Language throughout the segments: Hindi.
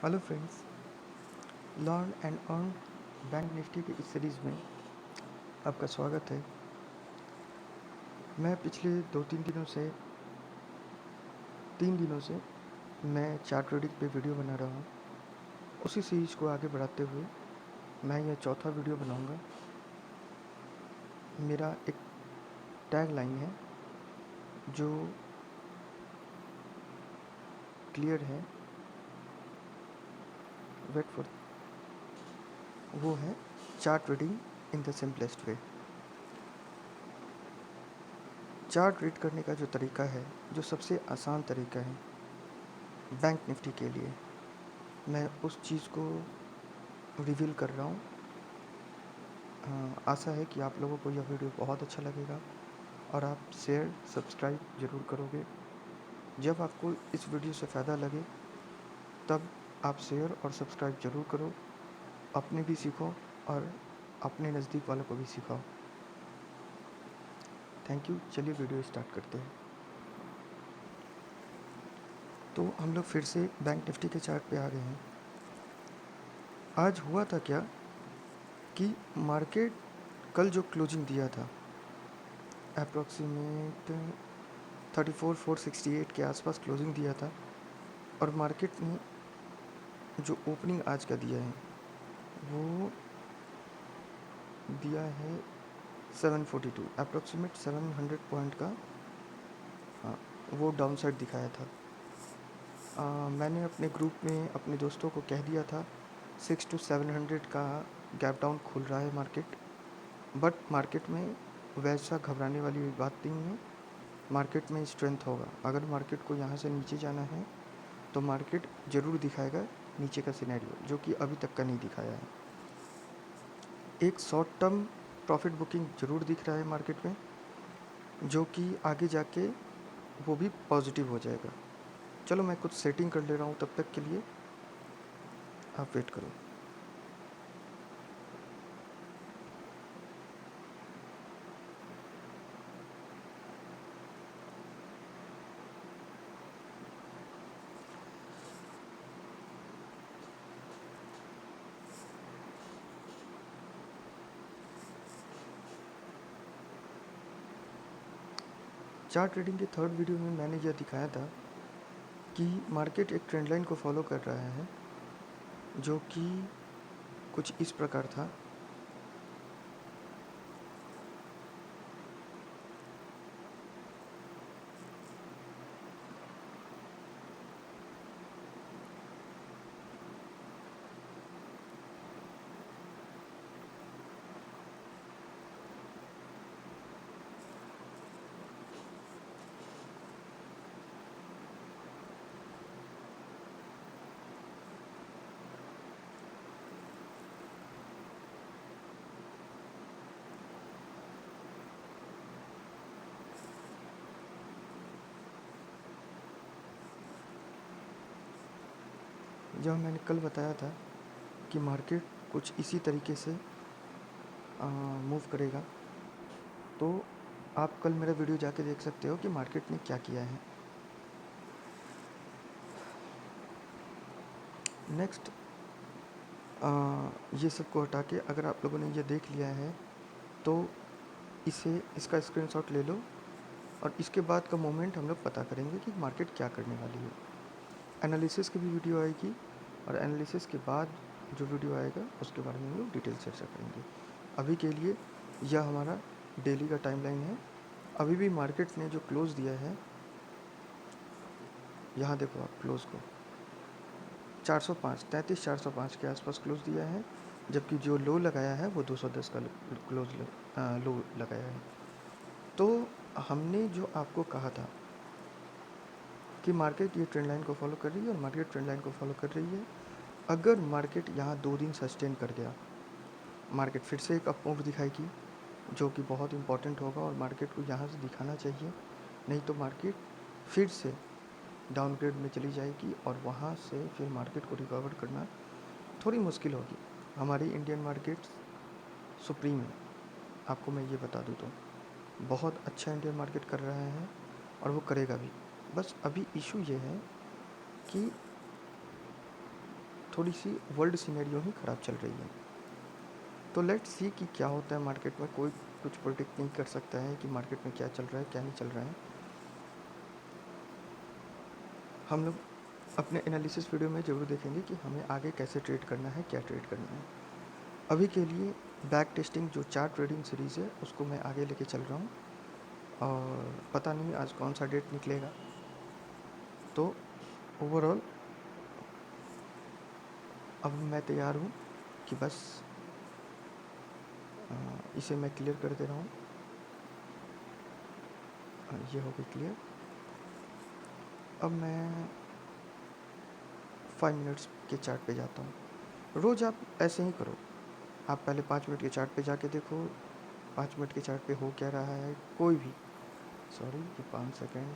Hello friends, learn and earn bank Nifty की इस सीरीज़ में आपका स्वागत है। मैं पिछले 3 दिनों से मैं चार्ट ट्रेडिंग पे वीडियो बना रहा हूँ। उसी सीरीज़ को आगे बढ़ाते हुए मैं यह चौथा वीडियो बनाऊँगा। मेरा एक टैग लाइन है जो क्लियर है, वेट फॉर, वो है chart trading in the simplest way. Chart read करने का जो तरीका है, जो सबसे आसान तरीका है बैंक निफ्टी के लिए, मैं उस चीज़ को रिवील कर रहा हूँ। आशा है कि आप लोगों को यह वीडियो बहुत अच्छा लगेगा और आप शेयर सब्सक्राइब ज़रूर करोगे। जब आपको इस वीडियो से फ़ायदा लगे तब आप शेयर और सब्सक्राइब ज़रूर करो। अपने भी सीखो और अपने नज़दीक वालों को भी सिखाओ। Thank you. चलिए वीडियो स्टार्ट करते हैं। तो हम लोग फिर से बैंक निफ्टी के चार्ट पे आ गए हैं। आज हुआ था क्या कि मार्केट कल जो क्लोजिंग दिया था अप्रॉक्सीमेट 34,468 के आसपास क्लोजिंग दिया था और मार्केट ने जो ओपनिंग आज का दिया है वो दिया है 742, अप्रॉक्सीमेट 700 पॉइंट का। हाँ, वो डाउन साइड दिखाया था। मैंने अपने ग्रुप में अपने दोस्तों को कह दिया था 600 to 700 का गैप डाउन खुल रहा है मार्केट, बट मार्केट में वैसा घबराने वाली बात नहीं है। मार्केट में स्ट्रेंथ होगा। अगर मार्केट को यहाँ से नीचे जाना है तो मार्केट ज़रूर दिखाएगा नीचे का सिनेरियो, जो कि अभी तक का नहीं दिखाया है। एक शॉर्ट टर्म प्रॉफिट बुकिंग ज़रूर दिख रहा है मार्केट में, जो कि आगे जाके वो भी पॉजिटिव हो जाएगा। चलो मैं कुछ सेटिंग कर ले रहा हूँ, तब तक के लिए आप वेट करो। चार्ट ट्रेडिंग के थर्ड वीडियो में मैंने यह दिखाया था कि मार्केट एक ट्रेंड लाइन को फॉलो कर रहा है, जो कि कुछ इस प्रकार था। जब मैंने कल बताया था कि मार्केट कुछ इसी तरीके से मूव करेगा, तो आप कल मेरा वीडियो जाके देख सकते हो कि मार्केट ने क्या किया है। नेक्स्ट, ये सब को हटा के अगर आप लोगों ने ये देख लिया है तो इसका स्क्रीनशॉट ले लो और इसके बाद का मोमेंट हम लोग पता करेंगे कि मार्केट क्या करने वाली है। एनालिसिस की भी वीडियो आएगी और एनालिसिस के बाद जो वीडियो आएगा उसके बारे में हम लोग डिटेल चर्चा करेंगे। अभी के लिए यह हमारा डेली का टाइमलाइन है। अभी भी मार्केट ने जो क्लोज़ दिया है, यहाँ देखो आप क्लोज़ को 405, 33,405 के आसपास क्लोज़ दिया है, जबकि जो लो लगाया है वो 210 का लो लगाया है। तो हमने जो आपको कहा था कि मार्केट ये ट्रेंड लाइन को फॉलो कर रही है और मार्केट ट्रेंड लाइन को फॉलो कर रही है। अगर मार्केट यहाँ 2 दिन सस्टेन कर गया, मार्केट फिर से एक अप मूव दिखाएगी, जो कि बहुत इंपॉर्टेंट होगा और मार्केट को यहाँ से दिखाना चाहिए। नहीं तो मार्केट फिर से डाउनग्रेड में चली जाएगी और वहाँ से फिर मार्केट को रिकवर करना थोड़ी मुश्किल होगी। हमारी इंडियन मार्केट सुप्रीम है, आपको मैं ये बता दूँ तो बहुत अच्छा इंडियन मार्केट कर रहा है और वो करेगा भी। बस अभी इशू ये है कि थोड़ी सी वर्ल्ड सिनेरियो ही ख़राब चल रही है। तो लेट्स सी कि क्या होता है मार्केट में। कोई कुछ प्रोडिक्ट नहीं कर सकता है कि मार्केट में क्या चल रहा है क्या नहीं चल रहा है। हम लोग अपने एनालिसिस वीडियो में ज़रूर देखेंगे कि हमें आगे कैसे ट्रेड करना है, क्या ट्रेड करना है। अभी के लिए बैक टेस्टिंग जो चार्ट ट्रेडिंग सीरीज़ है उसको मैं आगे लेके चल रहा हूँ, और पता नहीं आज कौन सा डेट निकलेगा। तो ओवरऑल अब मैं तैयार हूँ कि बस इसे मैं क्लियर कर दे रहा हूँ। ये हो गई क्लियर। अब मैं 5 मिनट्स के चार्ट पे जाता हूँ। रोज़ आप ऐसे ही करो। आप पहले 5 मिनट के चार्ट पे जाके देखो 5 मिनट के चार्ट पे हो क्या रहा है। कोई भी सॉरी कि 5 सेकेंड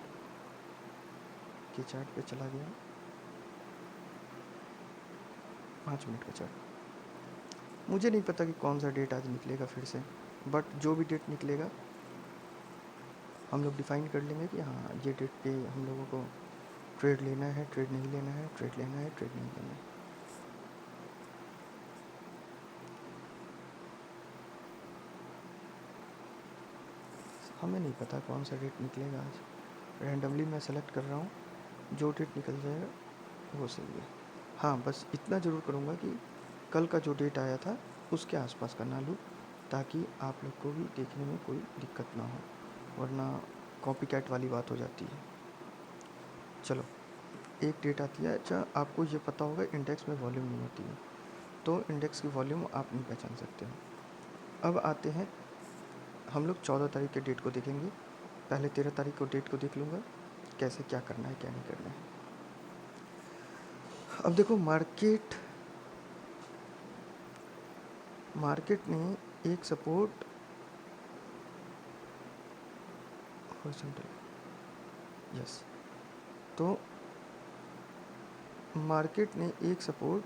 के चार्ट पे चला गया। 5 मिनट का चार्ट, मुझे नहीं पता कि कौन सा डेट आज निकलेगा फिर से, बट जो भी डेट निकलेगा हम लोग डिफ़ाइन कर लेंगे कि हाँ ये डेट पे हम लोगों को ट्रेड लेना है, ट्रेड नहीं लेना है, ट्रेड लेना है, ट्रेड नहीं लेना है। हमें नहीं पता कौन सा डेट निकलेगा आज। रैंडमली मैं सेलेक्ट कर रहा हूँ, जो डेट निकल जाएगा वो सही है। हाँ बस इतना ज़रूर करूँगा कि कल का जो डेट आया था उसके आसपास का ना लूँ, ताकि आप लोग को भी देखने में कोई दिक्कत ना हो, वरना कॉपी कैट वाली बात हो जाती है। चलो एक डेट आती है। अच्छा आपको ये पता होगा इंडेक्स में वॉल्यूम नहीं होती है, तो इंडेक्स की वॉल्यूम आप नहीं पहचान सकते हो। अब आते हैं हम लोग 14 तारीख के डेट को देखेंगे। पहले 13 तारीख को डेट को देख लूँगा कैसे क्या करना है क्या नहीं करना है। अब देखो मार्केट ने एक सपोर्ट हॉरिजॉन्टल, यस, तो मार्केट ने एक सपोर्ट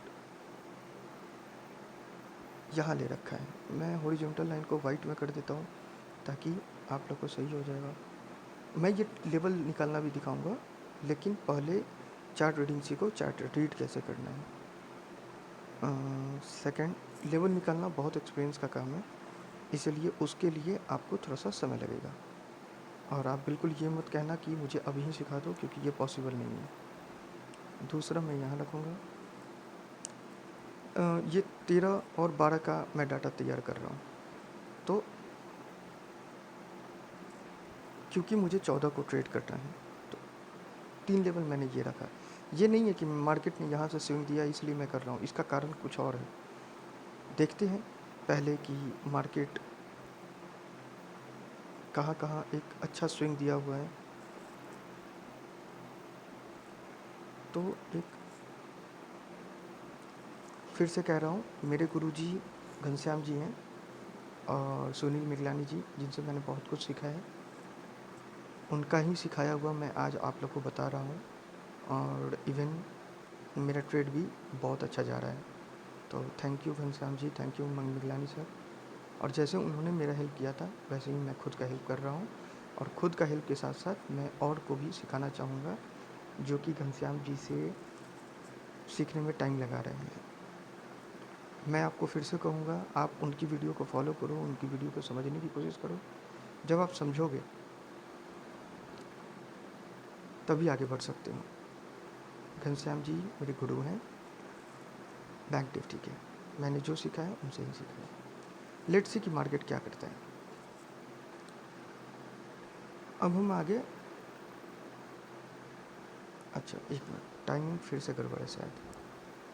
यहाँ ले रखा है। मैं हॉरिजॉन्टल लाइन को वाइट में कर देता हूँ ताकि आप लोग को सही हो जाएगा। मैं ये लेवल निकालना भी दिखाऊंगा, लेकिन पहले चार्ट रीडिंग सीखो, चार्ट रीड कैसे करना है। सेकंड, लेवल निकालना बहुत एक्सपीरियंस का काम है, इसलिए उसके लिए आपको थोड़ा सा समय लगेगा। और आप बिल्कुल ये मत कहना कि मुझे अभी ही सिखा दो, क्योंकि ये पॉसिबल नहीं है। दूसरा मैं यहाँ रखूँगा, ये 13 और 12 का मैं डाटा तैयार कर रहा हूँ, तो क्योंकि मुझे 14 को ट्रेड करना है तो 3 लेवल मैंने ये रखा। ये नहीं है कि मार्केट ने यहाँ से स्विंग दिया इसलिए मैं कर रहा हूँ, इसका कारण कुछ और है। देखते हैं पहले कि मार्केट कहाँ कहाँ एक अच्छा स्विंग दिया हुआ है। तो एक फिर से कह रहा हूँ, मेरे गुरुजी घनश्याम जी हैं और सुनील मिगलानी जी, जिनसे मैंने बहुत कुछ सीखा है, उनका ही सिखाया हुआ मैं आज आप लोग को बता रहा हूँ। और इवन मेरा ट्रेड भी बहुत अच्छा जा रहा है। तो thank you Ghanshyam ji, thank you Miglani sir. और जैसे उन्होंने मेरा हेल्प किया था वैसे ही मैं खुद का हेल्प कर रहा हूँ, और खुद का हेल्प के साथ साथ मैं और को भी सिखाना चाहूँगा जो कि घनश्याम जी से सीखने में टाइम लगा रहे हैं। मैं आपको फिर से कहूँगा, आप उनकी वीडियो को फॉलो करो, उनकी वीडियो को समझने की कोशिश करो। जब आप समझोगे तभी आगे बढ़ सकते हो। घनश्याम जी मेरे गुरु हैं बैंक निफ्टी के। मैंने जो सीखा है उनसे ही सीखा है। लेट्स सी कि मार्केट क्या करता है। अब हम आगे, अच्छा एक मिनट, टाइमिंग फिर से गड़बड़ है शायद,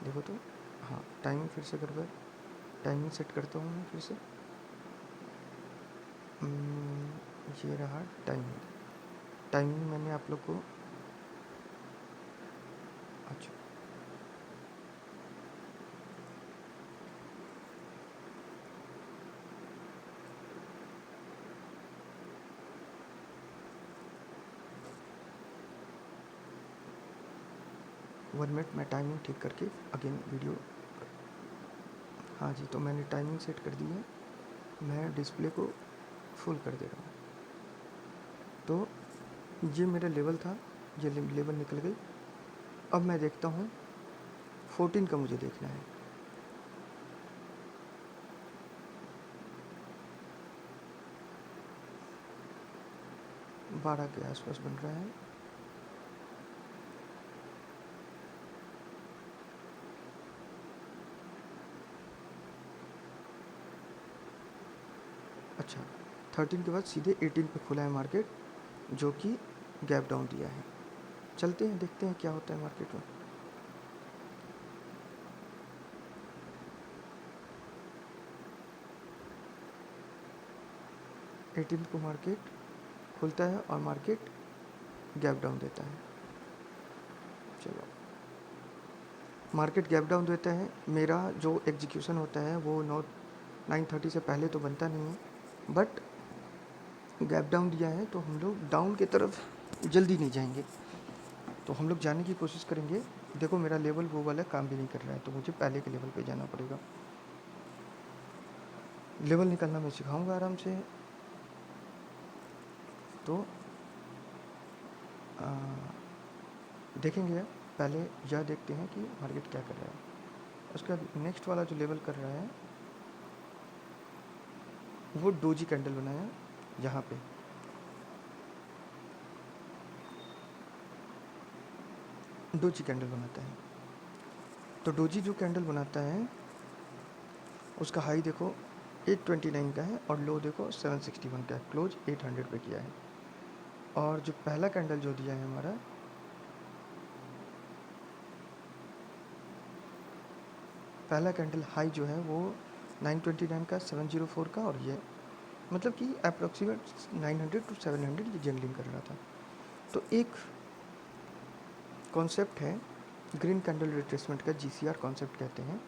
देखो तो। हाँ टाइमिंग फिर से गड़बड़, टाइमिंग सेट करता हूँ मैं फिर से। ये रहा टाइमिंग। टाइमिंग मैंने आप लोग को, अच्छा 1 मिनट, मैं टाइमिंग ठीक करके अगेन वीडियो। हाँ जी, तो मैंने टाइमिंग सेट कर दी है। मैं डिस्प्ले को फुल कर दे रहा हूँ। तो ये मेरा लेवल था, ये लेवल निकल गई। अब मैं देखता हूँ 14 का मुझे देखना है। बारह के आसपास बन रहा है। अच्छा, 13 के बाद सीधे 18 पे खुला है मार्केट, जो कि गैप डाउन दिया है। चलते हैं, देखते हैं क्या होता है मार्केट में। एटीन को मार्केट खुलता है और मार्केट गैप डाउन देता है। चलो, मार्केट गैप डाउन देता है। मेरा जो एग्जीक्यूशन होता है वो 9:30 से पहले तो बनता नहीं है, बट गैप डाउन दिया है तो हम लोग डाउन की तरफ जल्दी नहीं जाएंगे, तो हम लोग जाने की कोशिश करेंगे। देखो मेरा लेवल वो वाला काम भी नहीं कर रहा है, तो मुझे पहले के लेवल पे जाना पड़ेगा। लेवल निकालना मैं सिखाऊंगा आराम से। तो आ, देखेंगे, पहले यह देखते हैं कि मार्केट क्या कर रहा है। उसके बाद नेक्स्ट वाला जो लेवल कर रहा है वो डोजी कैंडल बनाया यहाँ पे। डोजी कैंडल बनाता है, तो डोजी जो कैंडल बनाता है उसका हाई देखो 829 का है और लो देखो 761 का है। क्लोज 800 पे किया है। और जो पहला कैंडल जो दिया है हमारा, पहला कैंडल हाई जो है वो 929 का, 704 का, और ये मतलब कि अप्रॉक्सीमेट 900 टू 700 ये जंगलिंग कर रहा था। तो एक कॉन्सेप्ट है ग्रीन कैंडल रिट्रेसमेंट का, जीसीआर कॉन्सेप्ट कहते हैं।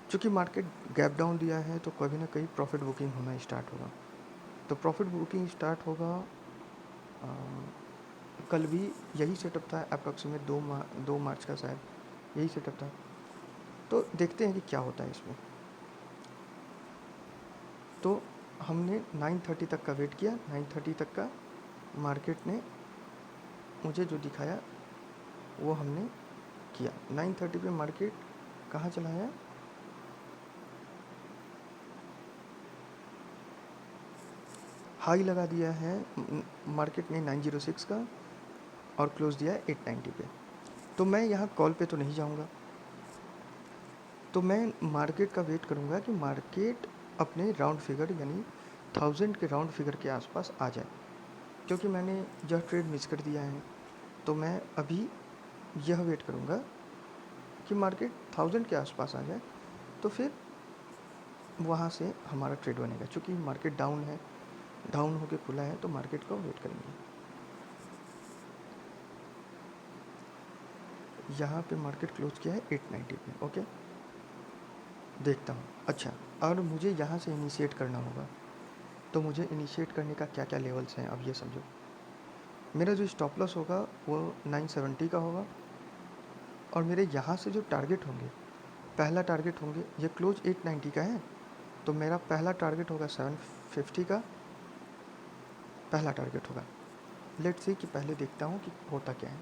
चूँकि मार्केट गैप डाउन दिया है तो कभी ना कहीं प्रॉफिट बुकिंग होना स्टार्ट होगा। तो प्रॉफिट बुकिंग स्टार्ट होगा। अ, कल भी यही सेटअप था, अप्रॉक्सीमेट 2 मार्च का शायद यही सेटअप था। तो देखते हैं कि क्या होता है इसमें। तो हमने 9:30 तक का वेट किया। 9:30 तक का मार्केट ने मुझे जो दिखाया वो हमने किया। 9:30 पे मार्केट कहाँ चला है, हाई लगा दिया है मार्केट ने 906 का और क्लोज दिया है 890 पे। तो मैं यहाँ कॉल पे तो नहीं जाऊँगा, तो मैं मार्केट का वेट करूँगा कि मार्केट अपने राउंड फिगर यानी 1000 के राउंड फिगर के आसपास आ जाए। क्योंकि मैंने यह ट्रेड मिस कर दिया है, तो मैं अभी यह वेट करूँगा कि मार्केट 1000 के आसपास आ जाए, तो फिर वहाँ से हमारा ट्रेड बनेगा। चूँकि मार्केट डाउन है, डाउन होके खुला है, तो मार्केट को वेट करेंगे। यहाँ पे मार्केट क्लोज किया है 890 पे। ओके, देखता हूँ। अच्छा, और मुझे यहाँ से इनिशिएट करना होगा, तो मुझे इनिशिएट करने का क्या क्या लेवल्स हैं अब ये समझो। मेरा जो स्टॉप लॉस होगा वो 970 का होगा, और मेरे यहाँ से जो टारगेट होंगे, पहला टारगेट होंगे, ये क्लोज 890 का है, तो मेरा पहला टारगेट होगा 750 का, पहला टारगेट होगा। लेट्स सी कि पहले देखता हूँ कि होता क्या है।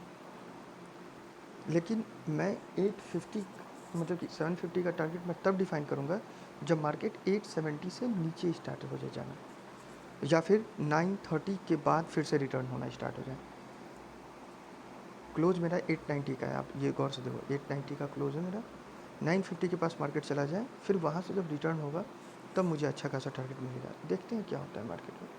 लेकिन मैं 850 मतलब कि 750 का टारगेट मैं तब डिफाइन करूँगा जब मार्केट 870 से नीचे स्टार्ट हो जाए जाना, या फिर 930 के बाद फिर से रिटर्न होना स्टार्ट हो जाए। क्लोज मेरा 890 का है, आप ये गौर से देखो, 890 का क्लोज है मेरा। 950 के पास मार्केट चला जाए, फिर वहाँ से जब रिटर्न होगा तब मुझे अच्छा खासा टारगेट मिलेगा। देखते हैं क्या होता है मार्केट में।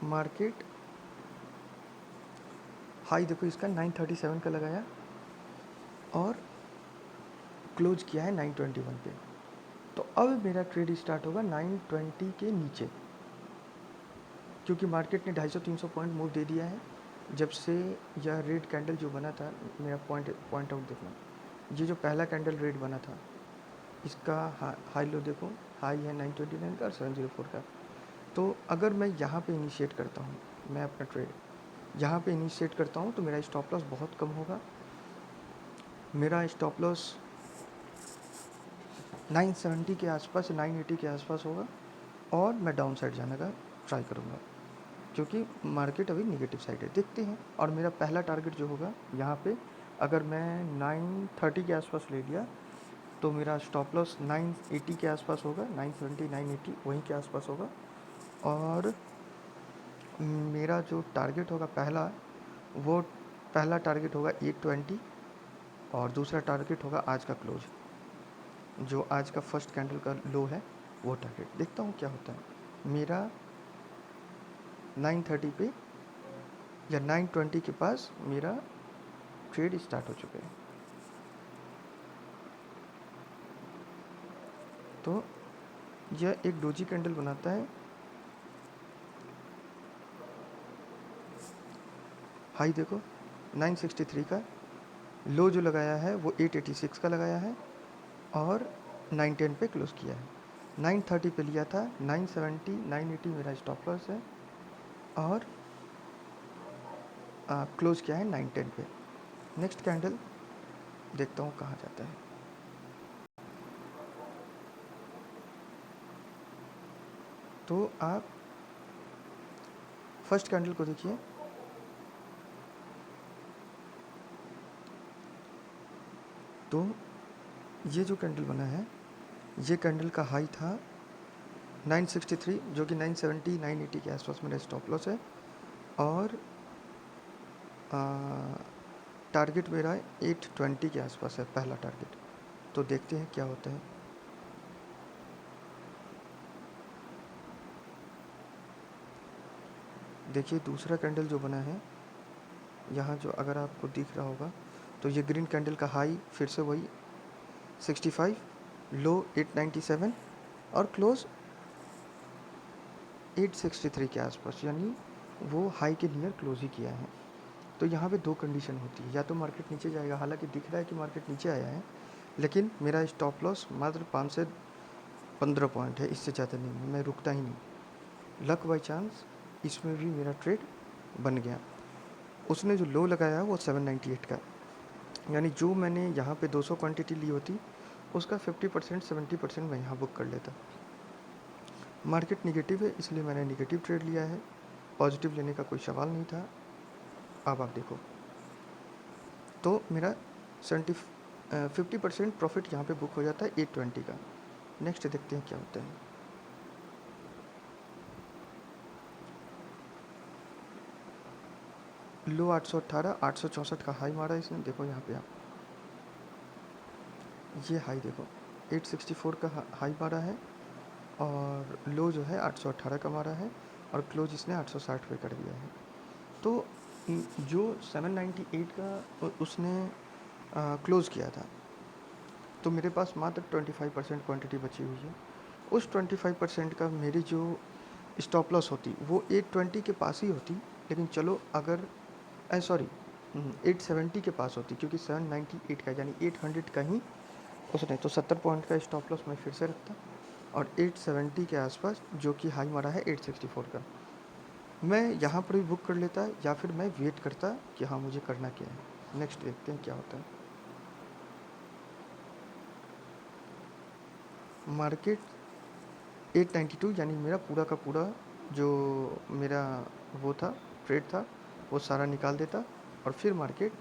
मार्केट हाई देखो इसका 937 का लगाया और क्लोज किया है 921 पे। तो अब मेरा ट्रेड स्टार्ट होगा 920 के नीचे, क्योंकि मार्केट ने 250-300 पॉइंट मूव दे दिया है जब से यह रेड कैंडल जो बना था। मेरा पॉइंट आउट देखना, ये जो पहला कैंडल रेड बना था इसका हाई लो देखो, हाई है 929 का और 704 का। तो अगर मैं यहाँ पे इनिशिएट करता हूँ मैं अपना ट्रेड, यहाँ पे इनिशिएट करता हूँ तो मेरा स्टॉप लॉस बहुत कम होगा। मेरा स्टॉप लॉस 970 के आसपास, 980 के आसपास होगा और मैं डाउन साइड जाने का ट्राई करूँगा, क्योंकि मार्केट अभी निगेटिव साइड है। देखते हैं। और मेरा पहला टारगेट जो होगा यहाँ पे, अगर मैं 930 के आसपास ले लिया तो मेरा स्टॉप लॉस 980 के आसपास होगा, 970 980 वहीं के आसपास होगा। और मेरा जो टारगेट होगा वो पहला टारगेट होगा 820 और दूसरा टारगेट होगा आज का क्लोज, जो आज का फर्स्ट कैंडल का लो है वो टारगेट। देखता हूँ क्या होता है। मेरा 930 पे या 920 के पास मेरा ट्रेड स्टार्ट हो चुके हैं। तो यह एक डोजी कैंडल बनाता है। हाई देखो 963 का, लो जो लगाया है वो 886 का लगाया है और 910 पे क्लोज किया है। 930 पे लिया था, 970 980 मेरा स्टॉप लॉस है और क्लोज किया है 910 पे। नेक्स्ट कैंडल देखता हूँ कहाँ जाता है। तो आप फर्स्ट कैंडल को देखिए। तो ये जो कैंडल बना है, ये कैंडल का हाई था 963, जो कि 970 980 के आसपास मेरा स्टॉप लॉस है और टारगेट मेरा 820 के आसपास है, पहला टारगेट। तो देखते हैं क्या होता है। देखिए दूसरा कैंडल जो बना है यहाँ, जो अगर आपको दिख रहा होगा, तो ये ग्रीन कैंडल का हाई फिर से वही 65, लो 897 और क्लोज 863 के आसपास, यानी वो हाई के नियर क्लोज ही किया है। तो यहाँ पे दो कंडीशन होती है, या तो मार्केट नीचे जाएगा, हालांकि दिख रहा है कि मार्केट नीचे आया है, लेकिन मेरा स्टॉप लॉस मात्र 5 से 15 पॉइंट है, इससे ज़्यादा नहीं है, मैं रुकता ही नहीं। लक बाई चांस इसमें भी मेरा ट्रेड बन गया। उसने जो लो लगाया वो 798 का, यानी जो मैंने यहाँ पे 200 क्वांटिटी ली होती उसका 50% 70% मैं यहाँ बुक कर लेता। मार्केट निगेटिव है इसलिए मैंने निगेटिव ट्रेड लिया है, पॉजिटिव लेने का कोई सवाल नहीं था। अब आप देखो तो मेरा 50% प्रॉफिट यहाँ पे बुक हो जाता है 820 का। नेक्स्ट देखते हैं क्या होता है। लो 818, 864 का हाई मारा इसने, देखो यहाँ पे आप ये हाई देखो 864 का हाई मारा है और लो जो है 818 का मारा है और क्लोज इसने 860 पे कर दिया है। तो जो 798 का उसने क्लोज़ किया था, तो मेरे पास मात्र 25% क्वांटिटी बची हुई है। उस 25% का मेरी जो स्टॉप लॉस होती वो 820 के पास ही होती, लेकिन चलो अगर सॉरी 870 के पास होती, क्योंकि 798 का यानी 800 का ही उसने, तो 70 पॉइंट का स्टॉप लॉस मैं फिर से रखता और 870 के आसपास, जो कि हाई मारा है 864 का, मैं यहाँ पर भी बुक कर लेता या फिर मैं वेट करता कि हाँ मुझे करना क्या है। नेक्स्ट देखते हैं क्या होता है। मार्केट 892, यानी मेरा पूरा का पूरा जो मेरा वो था ट्रेड था वो सारा निकाल देता और फिर मार्केट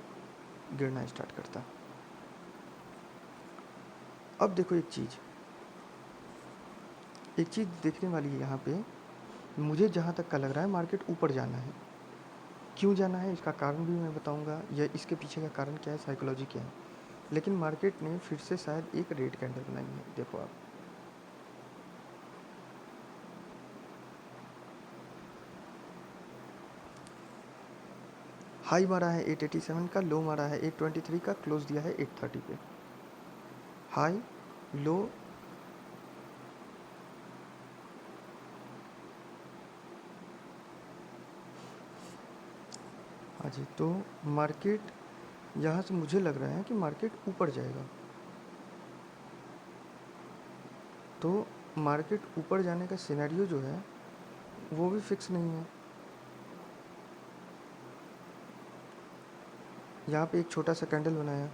गिरना स्टार्ट करता। अब देखो एक चीज़ देखने वाली है यहाँ पे। मुझे जहाँ तक का लग रहा है मार्केट ऊपर जाना है। क्यों जाना है इसका कारण भी मैं बताऊँगा, या इसके पीछे का कारण क्या है, साइकोलॉजी क्या है। लेकिन मार्केट ने फिर से शायद एक रेड कैंडल बनाई है, देखो आप। हाई मारा है 887 का, लो मारा है 823 का, क्लोज दिया है 830 पे। हाई लो हाँ जी। तो मार्केट यहाँ से मुझे लग रहा है कि मार्केट ऊपर जाएगा। तो मार्केट ऊपर जाने का सिनेरियो जो है वो भी फिक्स नहीं है। यहाँ पे एक छोटा सा कैंडल बनाया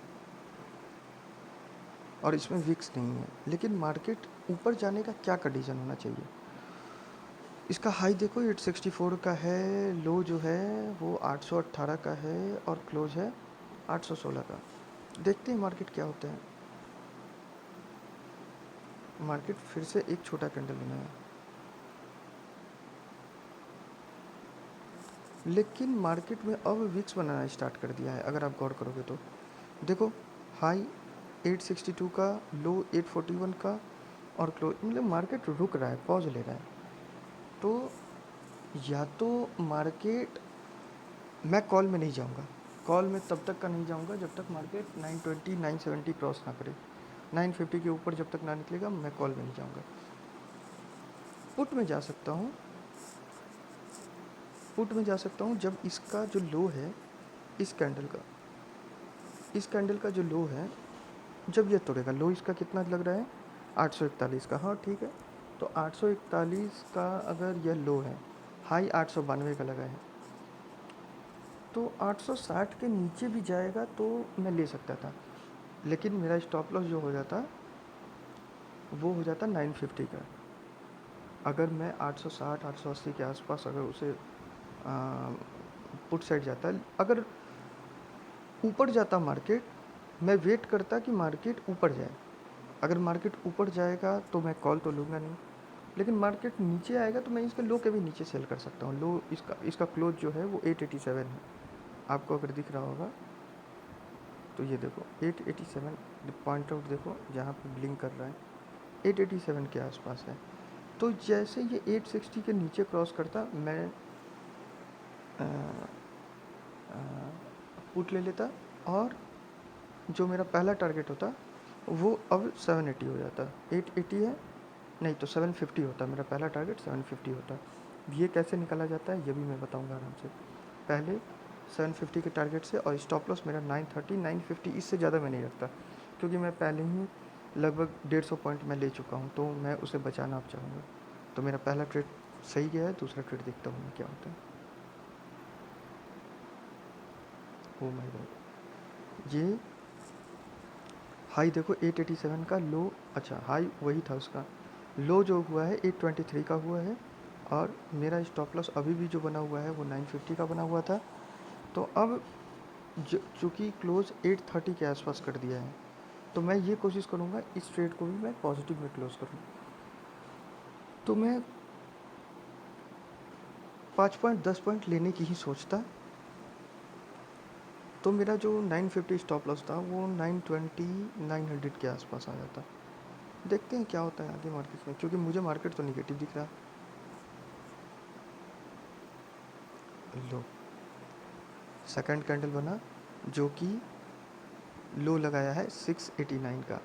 और इसमें विक्स नहीं है, लेकिन मार्केट ऊपर जाने का क्या कंडीशन होना चाहिए? इसका हाई देखो 864 का है, लो जो है वो 818 का है और क्लोज है 816 का। देखते हैं मार्केट क्या होता है। मार्केट फिर से एक छोटा कैंडल बनाया, लेकिन मार्केट में अब विक्स बनाना स्टार्ट कर दिया है। अगर आप गौर करोगे तो देखो, हाई 862 का, लो 841 का और क्लोज, मतलब मार्केट रुक रहा है, पॉज ले रहा है। तो या तो मार्केट, मैं कॉल में नहीं जाऊंगा, कॉल में तब तक का नहीं जाऊंगा जब तक मार्केट 920 970 क्रॉस ना करे, 950 के ऊपर जब तक ना निकलेगा मैं कॉल में नहीं जाऊंगा। पुट में जा सकता हूँ, पुट में जा सकता हूँ जब इसका जो लो है, इस कैंडल का, इस कैंडल का जो लो है, जब ये तोड़ेगा। लो इसका कितना लग रहा है? 841 का। हाँ ठीक है, तो 841 का अगर यह लो है, हाई 892 का लगा है, तो 860 के नीचे भी जाएगा तो मैं ले सकता था, लेकिन मेरा स्टॉप लॉस जो हो जाता वो हो जाता 950 का। अगर मैं 860 880 के आसपास अगर उसे पुट साइड जाता, अगर ऊपर जाता मार्केट, मैं वेट करता कि मार्केट ऊपर जाए। अगर मार्केट ऊपर जाएगा तो मैं कॉल तो लूँगा नहीं, लेकिन मार्केट नीचे आएगा तो मैं इसके लो के भी नीचे सेल कर सकता हूँ। लो इसका क्लोज जो है वो 887 है, आपको अगर दिख रहा होगा तो ये देखो 887 पॉइंट आउट देखो जहाँ पे ब्लिंक कर रहा है, 887 के आसपास है। तो जैसे ये 860 के नीचे क्रॉस करता, मैं पुट ले लेता और जो मेरा पहला टारगेट होता वो अब 780 हो जाता। 880 है, नहीं तो 750 होता। मेरा पहला टारगेट 750 होता। ये कैसे निकाला जाता है ये भी मैं बताऊंगा आराम से। पहले 750 के टारगेट से, और स्टॉप लॉस मेरा 930 950, इससे ज़्यादा मैं नहीं रखता, क्योंकि मैं पहले ही लगभग 150 पॉइंट मैं ले चुका हूँ, तो मैं उसे बचाना अब चाहूँगा। तो मेरा पहला ट्रेड सही गया है, दूसरा ट्रेड देखता हूँ मैं क्या होता है। ओ माय गॉड, ये हाई देखो 887 का, लो, अच्छा हाई वही था उसका, लो जो हुआ है 823 का हुआ है, और मेरा स्टॉप लॉस अभी भी जो बना हुआ है वो 950 का बना हुआ था। तो अब चूँकि क्लोज़ 830 के आसपास कर दिया है, तो मैं ये कोशिश करूँगा इस ट्रेड को भी मैं पॉजिटिव में क्लोज़ करूँ। तो मैं 5 पॉइंट 10 पॉइंट लेने की ही सोचता, तो मेरा जो 950 स्टॉप लॉस था वो 920 900 के आसपास आ जाता। देखते हैं क्या होता है आगे मार्केट में, क्योंकि मुझे मार्केट तो निगेटिव दिख रहा। लो, सेकंड कैंडल बना जो कि लो लगाया है 689 का।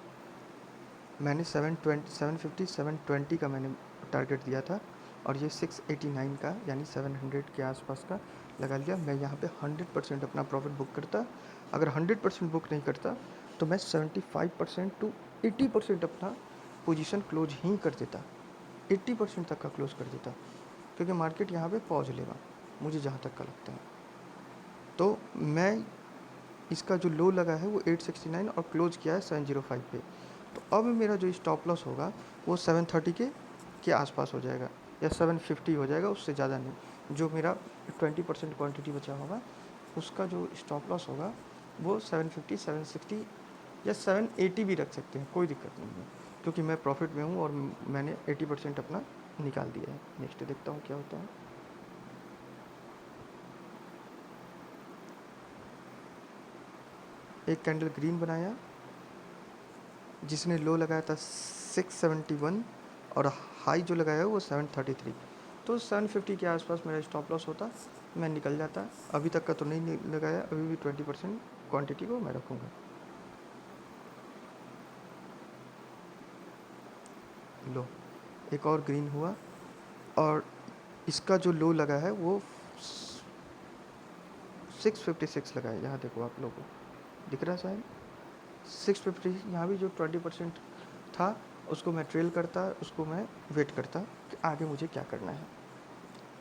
मैंने 750 720 का मैंने टारगेट दिया था, और ये 689 का यानी 700 के आसपास का लगा लिया। मैं यहाँ पे 100% अपना प्रॉफिट बुक करता। अगर 100% बुक नहीं करता तो मैं 75% टू 80% अपना पोजीशन क्लोज ही कर देता, 80% तक का क्लोज कर देता, क्योंकि मार्केट यहाँ पे पॉज लेगा मुझे जहाँ तक का लगता है। तो मैं, इसका जो लो लगा है वो 869 और क्लोज किया है 705 पे, तो अब मेरा जो स्टॉप लॉस होगा वो 730 के आसपास हो जाएगा, या 750 हो जाएगा, उससे ज़्यादा नहीं। जो मेरा 20% क्वांटिटी बचा होगा उसका जो स्टॉप लॉस होगा वो 750 760 या 780 भी रख सकते हैं, कोई दिक्कत नहीं है, क्योंकि मैं प्रॉफिट में हूँ और मैंने 80% अपना निकाल दिया है। नेक्स्ट देखता हूँ क्या होता है। एक कैंडल ग्रीन बनाया जिसने लो लगाया था 671 और हाई जो लगाया है वो 733, तो 750 के आसपास मेरा स्टॉप लॉस होता, मैं निकल जाता। अभी तक का तो नहीं लगाया, अभी भी 20% क्वांटिटी को मैं रखूँगा। लो, एक और ग्रीन हुआ, और इसका जो लो लगा है वो 656 लगा है। यहाँ देखो आप लोगों को दिख रहा है शायद 650। यहाँ भी जो 20% था उसको मैं ट्रेल करता, उसको मैं वेट करता कि आगे मुझे क्या करना है।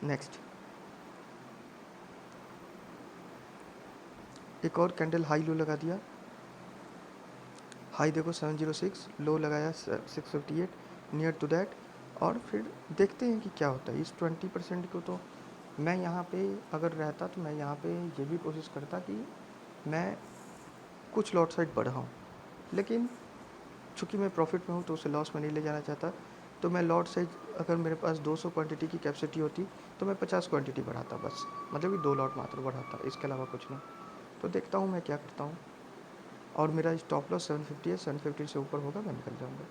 नेक्स्ट एक और कैंडल हाई लो लगा दिया, हाई देखो 706, लो लगाया 658, नियर टू दैट। और फिर देखते हैं कि क्या होता है। इस 20% को तो मैं यहाँ पे अगर रहता तो मैं यहाँ पे ये भी कोशिश करता कि मैं कुछ लॉट साइड बढ़ाऊँ, लेकिन चूँकि मैं प्रॉफिट में हूँ तो उसे लॉस में नहीं ले जाना चाहता। तो मैं लॉट साइज, अगर मेरे पास 200 क्वांटिटी की कैपेसिटी होती तो मैं 50 क्वांटिटी बढ़ाता बस, मतलब कि 2 लॉट मात्र बढ़ाता, इसके अलावा कुछ नहीं। तो देखता हूँ मैं क्या करता हूँ। और मेरा स्टॉप लॉस 750 है, 750 से ऊपर होगा मैं निकल जाऊँगा।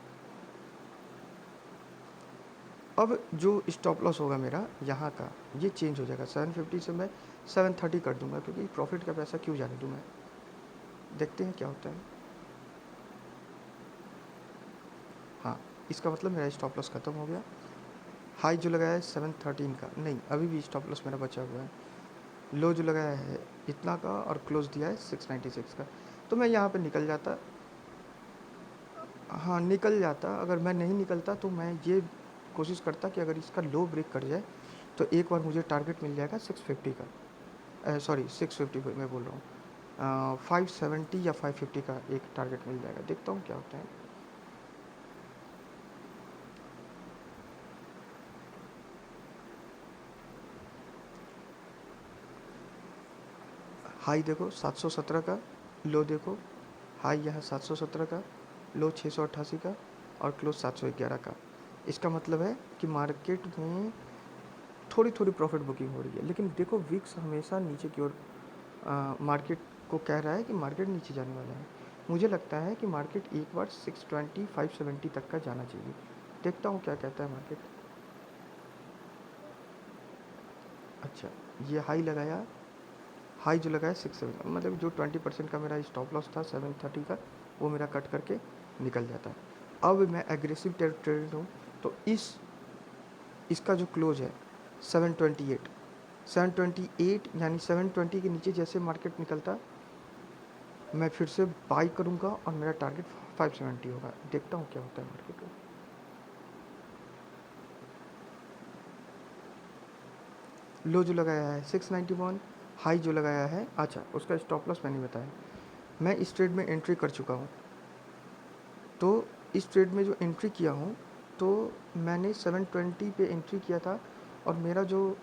अब जो स्टॉप लॉस होगा मेरा यहाँ का, ये चेंज हो जाएगा। 750 से मैं 730 कर दूंगा, क्योंकि प्रॉफिट का पैसा क्यों जाने दूँ मैं। देखते हैं क्या होता है। हाँ, इसका मतलब मेरा स्टॉप लॉस ख़त्म हो गया। हाई जो लगाया है 713 का, नहीं अभी भी स्टॉप लॉस मेरा बचा हुआ है। लो जो लगाया है इतना का और क्लोज दिया है 696 का, तो मैं यहाँ पे निकल जाता। हाँ निकल जाता। अगर मैं नहीं निकलता तो मैं ये कोशिश करता कि अगर इसका लो ब्रेक कर जाए तो एक बार मुझे टारगेट मिल जाएगा 650 का, सॉरी 650 मैं बोल रहा हूँ, 570 या 550 का एक टारगेट मिल जाएगा। देखता हूँ क्या होता है। हाई देखो 717 का, लो देखो हाई यहाँ 717 का, लो 688 का और क्लोज 711 का। इसका मतलब है कि मार्केट में थोड़ी थोड़ी प्रॉफिट बुकिंग हो रही है। लेकिन देखो विक्स हमेशा नीचे की ओर मार्केट को कह रहा है कि मार्केट नीचे जाने वाला है। मुझे लगता है कि मार्केट एक बार 620 570 तक का जाना चाहिए। देखता हूँ क्या कहता है मार्केट। अच्छा, ये हाई लगाया, हाई जो लगाया 670, मतलब जो 20% का मेरा स्टॉप लॉस था 730 का, वो मेरा कट करके निकल जाता है। अब मैं एग्रेसिव ट्रेड हूँ, तो इसका जो क्लोज है 728, 728 यानी 720 के नीचे जैसे मार्केट निकलता मैं फिर से बाई करूँगा और मेरा टारगेट 570 होगा। देखता हूँ क्या होता है मार्केट में। लो जो लगाया है 691, हाई जो लगाया है, अच्छा उसका स्टॉप लॉस मैंने बताया। मैं इस ट्रेड में एंट्री कर चुका हूँ। तो इस ट्रेड में जो एंट्री किया हूँ, तो मैंने 720 पे एंट्री किया था और मेरा जो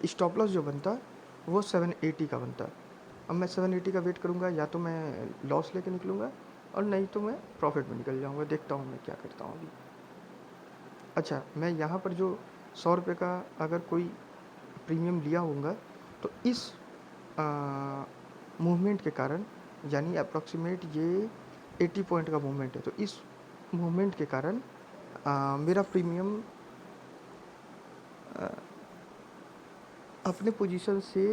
स्टॉप लॉस जो बनता वो 780 का बनता। अब मैं 780 का वेट करूँगा, या तो मैं लॉस लेके निकलूँगा और नहीं तो मैं प्रॉफिट में निकल जाऊँगा। देखता हूँ मैं क्या करता हूँ अभी। अच्छा, मैं यहाँ पर जो 100 रुपये का अगर कोई प्रीमियम लिया होगा, तो इस मूवमेंट के कारण, यानी अप्रॉक्सीमेट ये 80 पॉइंट का मूवमेंट है, तो इस मूवमेंट के कारण मेरा प्रीमियम अपने पोजीशन से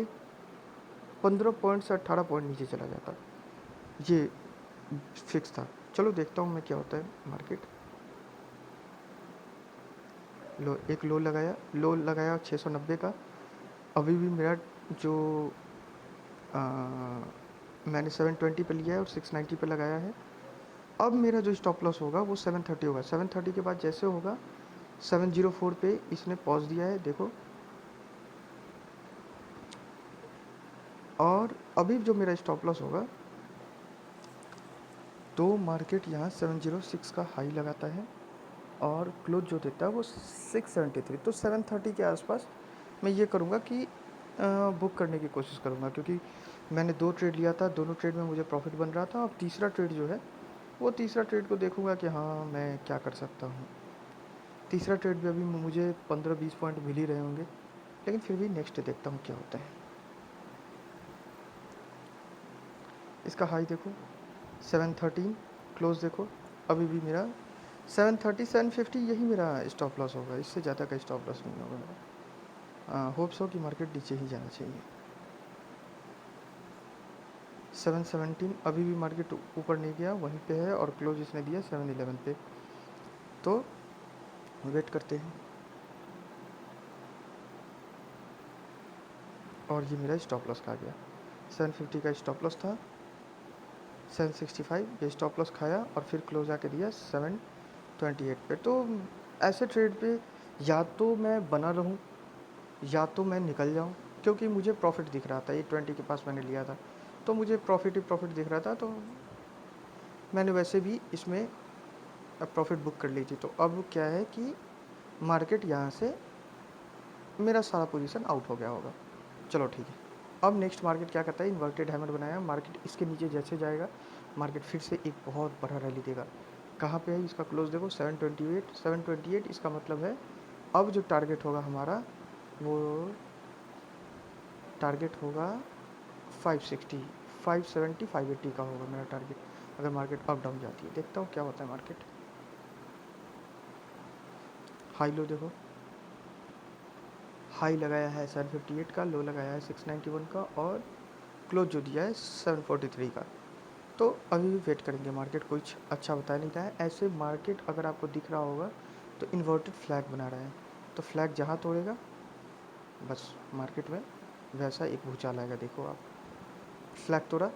15 पॉइंट से 18 पॉइंट नीचे चला जाता। ये फिक्स था। चलो देखता हूँ मैं क्या होता है मार्केट। एक लो लगाया 690 का। अभी भी मेरा जो आ, मैंने 720 पे लिया है और 690 पे लगाया है। अब मेरा जो स्टॉप लॉस होगा वो 730 होगा। 730 के बाद जैसे होगा 704 पे इसने पॉज दिया है, देखो। और अभी जो मेरा स्टॉप लॉस होगा, तो मार्केट यहाँ 706 का हाई लगाता है और क्लोज जो देता है वो 673। तो 730 के आसपास मैं ये करूँगा कि बुक करने की कोशिश करूँगा, क्योंकि मैंने 2 ट्रेड लिया था, दोनों ट्रेड में मुझे प्रॉफिट बन रहा था। अब तीसरा ट्रेड जो है, वो तीसरा ट्रेड को देखूँगा कि हाँ मैं क्या कर सकता हूँ। तीसरा ट्रेड भी अभी मुझे 15-20 पॉइंट मिल ही रहे होंगे, लेकिन फिर भी नेक्स्ट देखता हूँ क्या होता है। इसका हाई देखो 713, क्लोज देखो अभी भी मेरा 730 750, यही मेरा स्टॉप लॉस होगा। इससे ज़्यादा का स्टॉप लॉस नहीं होगा मेरा। होप्स हो कि मार्केट नीचे ही जाना चाहिए। 717 अभी भी मार्केट ऊपर नहीं गया, वहीं पे है और क्लोज इसने दिया 711 पे। तो वेट करते हैं। और ये मेरा स्टॉप लॉस खा गया। 750 का स्टॉप लॉस था, 765 ये स्टॉप लॉस खाया और फिर क्लोज आके दिया 728 पे। तो ऐसे ट्रेड पे या तो मैं बना रहूँ या तो मैं निकल जाऊँ, क्योंकि मुझे प्रॉफिट दिख रहा था 820 के पास मैंने लिया था, तो मुझे प्रॉफिट ही प्रॉफिट दिख रहा था, तो मैंने वैसे भी इसमें प्रॉफिट बुक कर ली थी। तो अब क्या है कि मार्केट यहाँ से मेरा सारा पोजीशन आउट हो गया होगा। चलो ठीक है। अब नेक्स्ट मार्केट क्या करता है, इन्वर्टेड हैमर बनाया, मार्केट इसके नीचे जैसे जाएगा मार्केट फिर से एक बहुत बड़ा रैली देगा। कहाँ पे है इसका क्लोज देखो, 728। 728 इसका मतलब है अब जो टारगेट होगा हमारा वो टारगेट होगा 560, 570, 580 का होगा मेरा टारगेट, अगर मार्केट अप डाउन जाती है। देखता हूँ क्या होता है मार्केट। हाई लो देखो, हाई लगाया है 758 का, लो लगाया है 691 का, और क्लोज जो दिया है 743 का। तो अभी भी वेट करेंगे, मार्केट कुछ अच्छा बता नहीं रहा है। ऐसे मार्केट अगर आपको दिख रहा होगा तो इन्वर्टेड फ्लैग बना रहा है, तो फ्लैग जहाँ तोड़ेगा बस मार्केट में वैसा एक भूचाल आएगा। देखो आप, फ्लैग तोड़ा,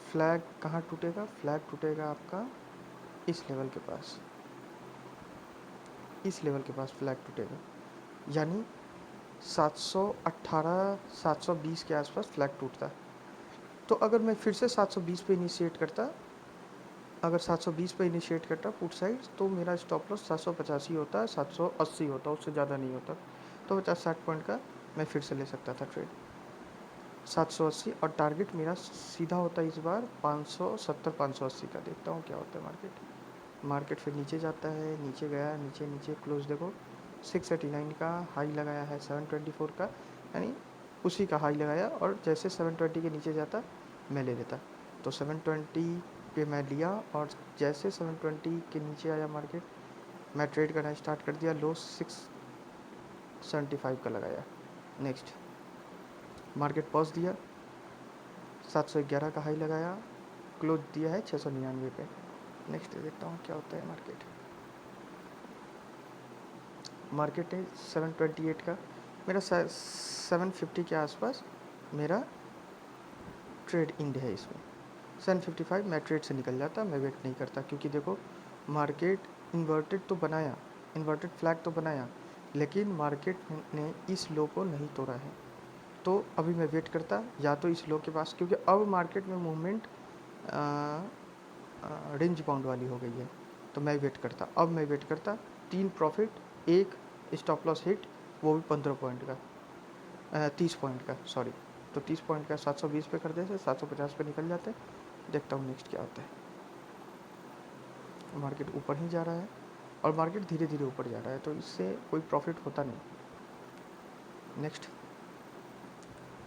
फ्लैग कहाँ टूटेगा, फ्लैग टूटेगा आपका इस लेवल के पास, इस लेवल के पास फ्लैग टूटेगा, यानी 718 720 के आसपास फ्लैग टूटता है। तो अगर मैं फिर से 720 पे इनिशिएट करता, अगर 720 पे इनिशिएट करता पुट साइड, तो मेरा स्टॉप लॉस 785 होता है, 780 होता, उससे ज़्यादा नहीं होता। तो 50-60 पॉइंट का मैं फिर से ले सकता था ट्रेड, 780, और टारगेट मेरा सीधा होता है इस बार 570 580 का। देखता हूँ क्या होता है मार्केट। मार्केट फिर नीचे जाता है, नीचे गया, नीचे नीचे क्लोज देखो 689 का हाई लगाया है 724 का, यानी उसी का हाई लगाया, और जैसे 720 के नीचे जाता मैं ले लेता। तो 720 पे मैं लिया, और जैसे 720 के नीचे आया मार्केट मैं ट्रेड करना स्टार्ट कर दिया, लो 675 का लगाया। नेक्स्ट मार्केट पॉज दिया, 711 का हाई लगाया, क्लोज दिया है 699 पे। नेक्स्ट देखता हूँ क्या होता है मार्केट। मार्केट है 728 का, मेरा 750 के आसपास मेरा ट्रेड इंड है इसमें। 755 मैं ट्रेड से निकल जाता, मैं वेट नहीं करता, क्योंकि देखो मार्केट इन्वर्टेड तो बनाया, इन्वर्टेड फ्लैग तो बनाया, लेकिन मार्केट ने इस लो को नहीं तोड़ा है। तो अभी मैं वेट करता या तो इस लो के पास, क्योंकि अब मार्केट में मूवमेंट रेंज बाउंड वाली हो गई है, तो मैं वेट करता। अब मैं वेट करता, 3 प्रॉफिट, एक स्टॉप लॉस हिट, वो भी 15 पॉइंट का, 30 पॉइंट का, सॉरी। तो 30 पॉइंट का 720 पे कर देते, 750 पे निकल जाते। देखता हूँ नेक्स्ट क्या होता है। मार्केट ऊपर ही जा रहा है, और मार्केट धीरे धीरे ऊपर जा रहा है, तो इससे कोई प्रॉफिट होता नहीं। नेक्स्ट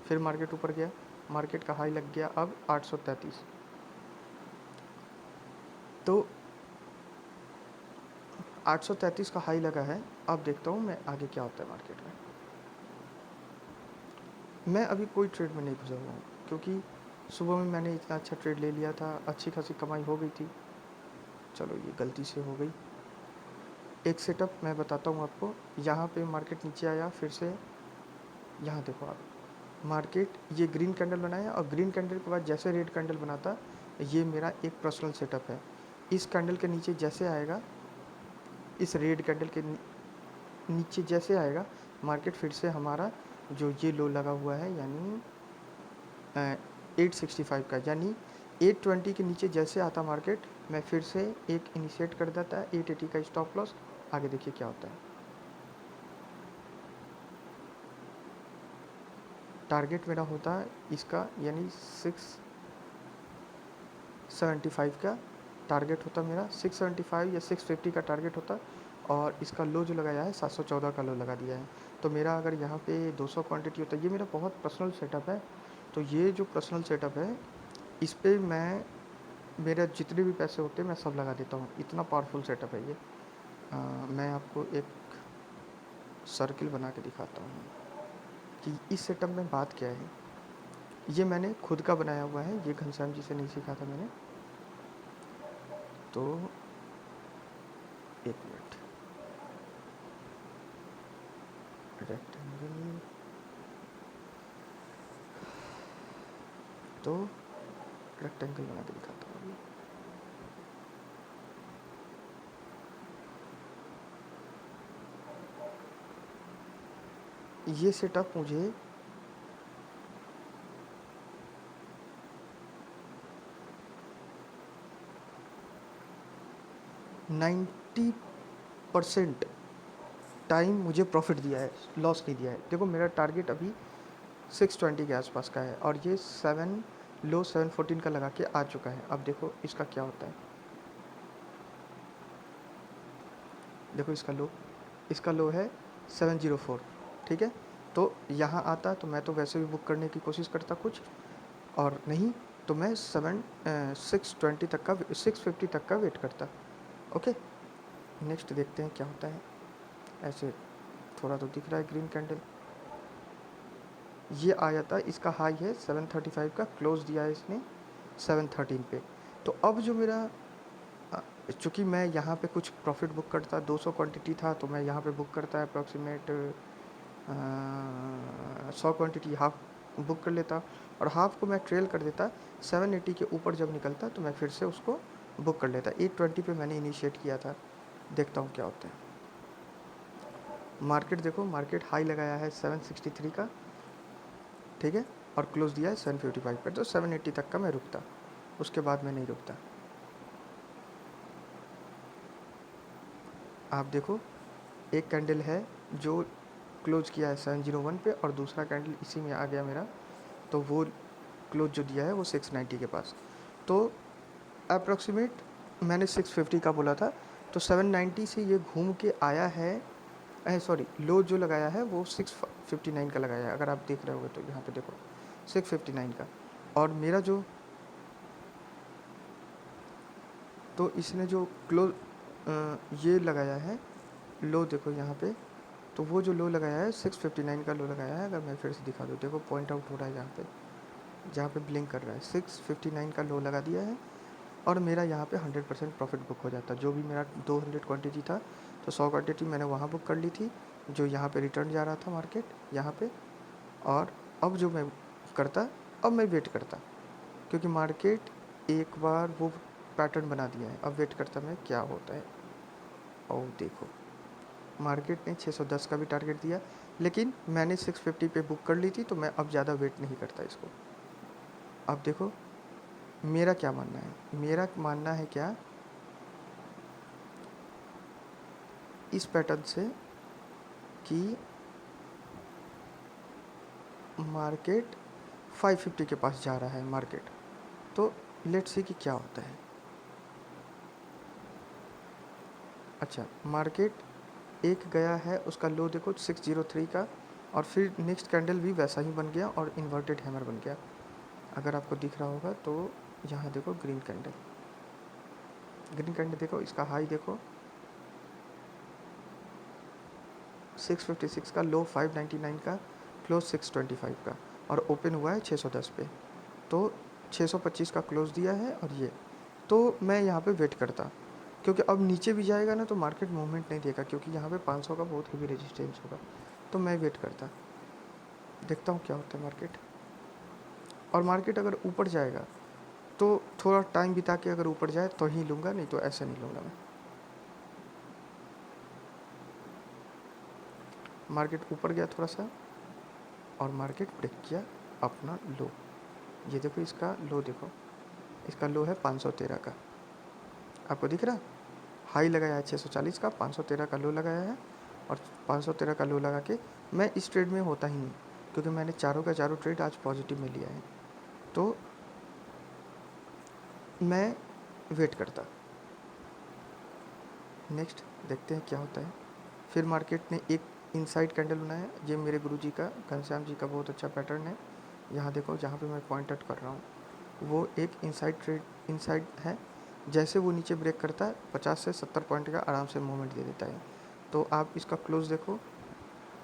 फिर मार्केट ऊपर गया, मार्केट का हाई लग गया अब 833। तो 833 का हाई लगा है। अब देखता हूँ मैं आगे क्या होता है मार्केट में। मैं अभी कोई ट्रेड में नहीं घुसा हुआ हूँ, क्योंकि सुबह में मैंने इतना अच्छा ट्रेड ले लिया था, अच्छी खासी कमाई हो गई थी। चलो ये गलती से हो गई। एक सेटअप मैं बताता हूँ आपको। यहाँ पे मार्केट नीचे आया, फिर से यहाँ देखो आप, मार्केट ये ग्रीन कैंडल बनाया, और ग्रीन कैंडल के बाद जैसे रेड कैंडल बनाता, ये मेरा एक पर्सनल सेटअप है। इस कैंडल के नीचे जैसे आएगा, इस रेड कैंडल के नीचे जैसे आएगा मार्केट, फिर से हमारा जो ये लो लगा हुआ है, यानी 865 का, यानी 820 के नीचे जैसे आता मार्केट, मैं फिर से एक इनिशिएट कर देता है 880 का स्टॉप लॉस। आगे देखिए क्या होता है। टारगेट मेरा होता है इसका, यानी 675 का टारगेट होता मेरा, 675 या 650 का टारगेट होता। और इसका लो जो लगाया है 714 का लो लगा दिया है। तो मेरा अगर यहाँ पे 200 क्वांटिटी होता है, ये मेरा बहुत पर्सनल सेटअप है। तो ये जो पर्सनल सेटअप है, इस पर मैं मेरे जितने भी पैसे होते हैं मैं सब लगा देता हूँ, इतना पावरफुल सेटअप है ये। मैं आपको एक सर्किल बना के दिखाता हूँ कि इस सेटअप में बात क्या है। ये मैंने खुद का बनाया हुआ है, ये घनश्याम जी से नहीं सीखा था मैंने। तो एक मिनट, रेक्टेंगल, तो रेक्टेंगल बना के दिखाता हूँ अभी। ये सेटअप मुझे 90% टाइम मुझे प्रॉफिट दिया है, लॉस नहीं दिया है। देखो मेरा टारगेट अभी 620 के आसपास का है और ये 714 का लगा के आ चुका है। अब देखो इसका क्या होता है, देखो इसका लो है 704, ठीक है। तो यहाँ आता तो मैं तो वैसे भी बुक करने की कोशिश करता कुछ, और नहीं तो मैं 620 तक का 650 तक का वेट करता। ओके, नेक्स्ट देखते हैं क्या होता है। ऐसे थोड़ा तो दिख रहा है ग्रीन कैंडल, ये आया था, इसका हाई है 735 का, क्लोज दिया है इसने 713 पे। तो अब जो मेरा चूँकि मैं यहाँ पे कुछ प्रॉफिट बुक करता, 200 क्वांटिटी था तो मैं यहाँ पे बुक करता अप्रॉक्सीमेट 100 क्वांटिटी हाफ बुक कर लेता, और हाफ को मैं ट्रेल कर देता। 780 के ऊपर जब निकलता तो मैं फिर से उसको बुक कर लेता। 820 पे मैंने इनिशिएट किया था, देखता हूँ क्या होता है। मार्केट देखो, मार्केट हाई लगाया है 763 का, ठीक है, और क्लोज दिया है 755 पर। तो 780 तक का मैं रुकता, उसके बाद मैं नहीं रुकता। आप देखो एक कैंडल है जो क्लोज किया है 701 पे, और दूसरा कैंडल इसी में आ गया मेरा, तो वो क्लोज जो दिया है वो 690 के पास। तो अप्रॉक्सीमेट मैंने 650 का बोला था, तो 790 से ये घूम के आया है, सॉरी लो जो लगाया है वो 659 का लगाया है। अगर आप देख रहे होगे तो यहाँ पे देखो 659 का, और मेरा जो, तो इसने जो क्लोज ये लगाया है लो, देखो यहाँ पे, तो वो जो लो लगाया है 659 का लो लगाया है। अगर मैं फिर से दिखा दूँ, देखो पॉइंट आउट हो रहा है जहाँ पे ब्लिंक कर रहा है, 659 का लो लगा दिया है, और मेरा यहाँ पे 100% प्रॉफिट बुक हो जाता। जो भी मेरा 200 क्वांटिटी था, तो 100 क्वांटिटी मैंने वहाँ बुक कर ली थी, जो यहाँ पे रिटर्न जा रहा था मार्केट यहाँ पे। और अब जो मैं करता, अब मैं वेट करता, क्योंकि मार्केट एक बार वो पैटर्न बना दिया है। अब वेट करता मैं क्या होता है। और देखो मार्केट ने 610 का भी टारगेट दिया, लेकिन मैंने 650 पे बुक कर ली थी, तो मैं अब ज़्यादा वेट नहीं करता इसको। अब देखो मेरा क्या मानना है, मेरा मानना है क्या, इस पैटर्न से कि मार्केट 550 के पास जा रहा है मार्केट, तो लेट्स सी कि क्या होता है। अच्छा, मार्केट एक गया है, उसका लो देखो 603 का, और फिर नेक्स्ट कैंडल भी वैसा ही बन गया और इन्वर्टेड हैमर बन गया। अगर आपको दिख रहा होगा तो यहाँ देखो ग्रीन कैंडल, ग्रीन कैंडल देखो, इसका हाई देखो 656 का, लो 599 का, क्लोज 625 का, और ओपन हुआ है 610 पे। तो 625 का क्लोज दिया है, और ये तो मैं यहाँ पे वेट करता, क्योंकि अब नीचे भी जाएगा ना तो मार्केट मूवमेंट नहीं देगा, क्योंकि यहाँ पे 500 का बहुत हेवी रेजिस्टेंस होगा। तो मैं वेट करता, देखता हूँ क्या होता है मार्केट। और मार्केट अगर ऊपर जाएगा तो थोड़ा टाइम बिता के अगर ऊपर जाए तो ही लूँगा, नहीं तो ऐसे नहीं लूँगा मैं। मार्केट ऊपर गया थोड़ा सा, और मार्केट ब्रेक किया अपना लो। ये देखो इसका लो देखो, इसका लो है 513 का, आपको दिख रहा। हाई लगाया है 640 का, 513 का लो लगाया है, और 513 का लो लगा के मैं इस ट्रेड में होता ही नहीं, क्योंकि मैंने चारों का चारों ट्रेड आज पॉजिटिव में लिया है। तो मैं वेट करता, नेक्स्ट देखते हैं क्या होता है। फिर मार्केट ने एक इनसाइड कैंडल बनाया, ये मेरे गुरुजी का, घनश्याम जी का बहुत अच्छा पैटर्न है। यहाँ देखो जहाँ पे मैं पॉइंट आउट कर रहा हूँ, वो एक इनसाइड ट्रेड, इनसाइड है। जैसे वो नीचे ब्रेक करता है 50 से 70 पॉइंट का आराम से मूवमेंट दे देता है। तो आप इसका क्लोज देखो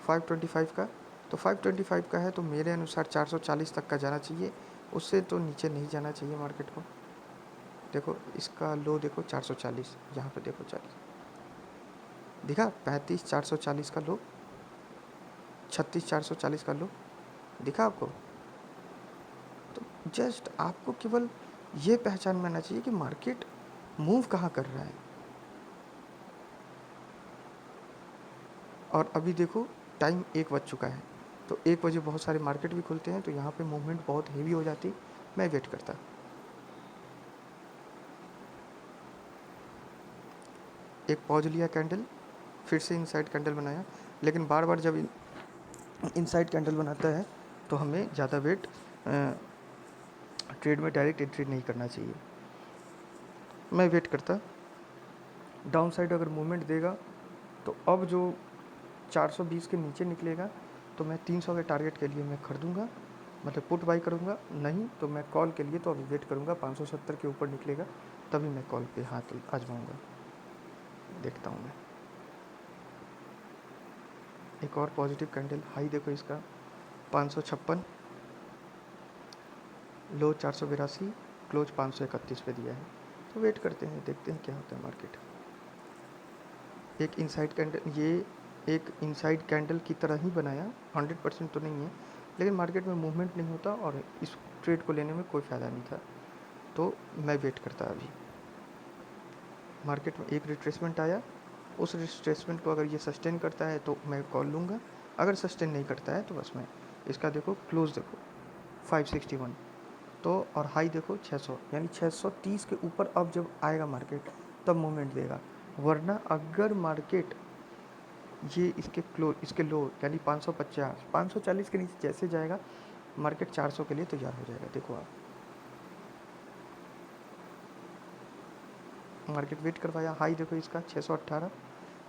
525 का, तो 525 का है, तो मेरे अनुसार 440 तक का जाना चाहिए, उससे तो नीचे नहीं जाना चाहिए मार्केट को। देखो इसका लो देखो 440, यहाँ पे देखो 40 दिखा, 35 440 का लो, 36 440 का लो दिखा आपको। तो जस्ट आपको केवल ये पहचान में आना चाहिए कि मार्केट मूव कहाँ कर रहा है। और अभी देखो टाइम 1 बज चुका है, तो 1 बजे बहुत सारे मार्केट भी खुलते हैं, तो यहाँ पे मूवमेंट बहुत हेवी हो जाती, मैं वेट करता। एक पॉज लिया कैंडल, फिर से इनसाइड कैंडल बनाया, लेकिन बार बार जब इनसाइड कैंडल बनाता है तो हमें ज़्यादा वेट ट्रेड में डायरेक्ट एंट्री नहीं करना चाहिए। मैं वेट करता, डाउन साइड अगर मूवमेंट देगा तो अब जो 420 के नीचे निकलेगा तो मैं 300 के टारगेट के लिए मैं खरीदूँगा, मतलब पुट बाई करूँगा। नहीं तो मैं कॉल के लिए तो अभी वेट करूँगा, 570 के ऊपर निकलेगा तभी मैं कॉल पे हाथ आजमाऊँगा। देखता हूँ मैं। एक और पॉजिटिव कैंडल, हाई देखो इसका 556, लो 482, क्लोज 531 पे दिया है। तो वेट करते हैं, देखते हैं क्या होता है मार्केट। एक इनसाइड कैंडल, ये एक इनसाइड कैंडल की तरह ही बनाया, 100% तो नहीं है, लेकिन मार्केट में मूवमेंट नहीं होता और इस ट्रेड को लेने में कोई फ़ायदा नहीं था, तो मैं वेट करता। अभी मार्केट में एक रिट्रेसमेंट आया, उस रिट्रेसमेंट को अगर ये सस्टेन करता है तो मैं कॉल लूँगा, अगर सस्टेन नहीं करता है तो बस मैं इसका देखो क्लोज देखो 561, तो और हाई देखो 600, यानी 630 के ऊपर अब जब आएगा मार्केट तब मूवमेंट देगा, वरना अगर मार्केट ये इसके लो यानी 550 540 के नीचे जैसे जाएगा मार्केट 400 के लिए तैयार हो जाएगा। देखो आप, मार्केट वेट करवाया, हाई देखो इसका 618,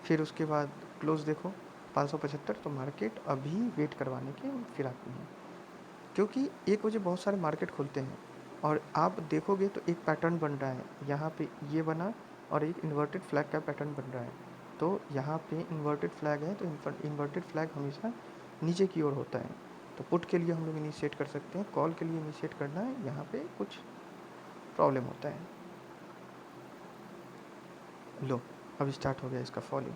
फिर उसके बाद क्लोज देखो 575, तो मार्केट अभी वेट करवाने के फिराक में है, क्योंकि 1 बजे बहुत सारे मार्केट खुलते हैं और आप देखोगे तो एक पैटर्न बन रहा है, यहाँ पे ये बना और एक इन्वर्टेड फ्लैग का पैटर्न बन रहा है। तो यहाँ पे इन्वर्टेड फ्लैग है, तो इन्वर्टेड फ्लैग हमेशा नीचे की ओर होता है, तो पुट के लिए हम लोग इनिशिएट कर सकते हैं, कॉल के लिए इनिशिएट करना है यहाँ पे कुछ प्रॉब्लम होता है। लो अब स्टार्ट हो गया इसका फॉलिंग,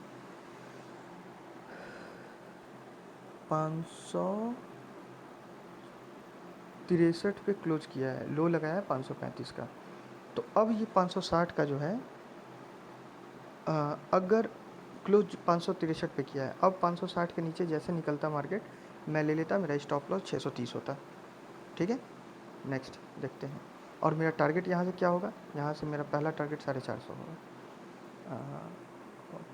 563 पे क्लोज किया है, लो लगाया है 535 का, तो अब ये 560 का जो है अगर क्लोज 563 पे किया है, अब 560 के नीचे जैसे निकलता मार्केट मैं ले लेता, मेरा स्टॉप लॉस 630 होता। ठीक है, नेक्स्ट देखते हैं। और मेरा टारगेट यहाँ से क्या होगा, यहाँ से मेरा पहला टारगेट 450 होगा,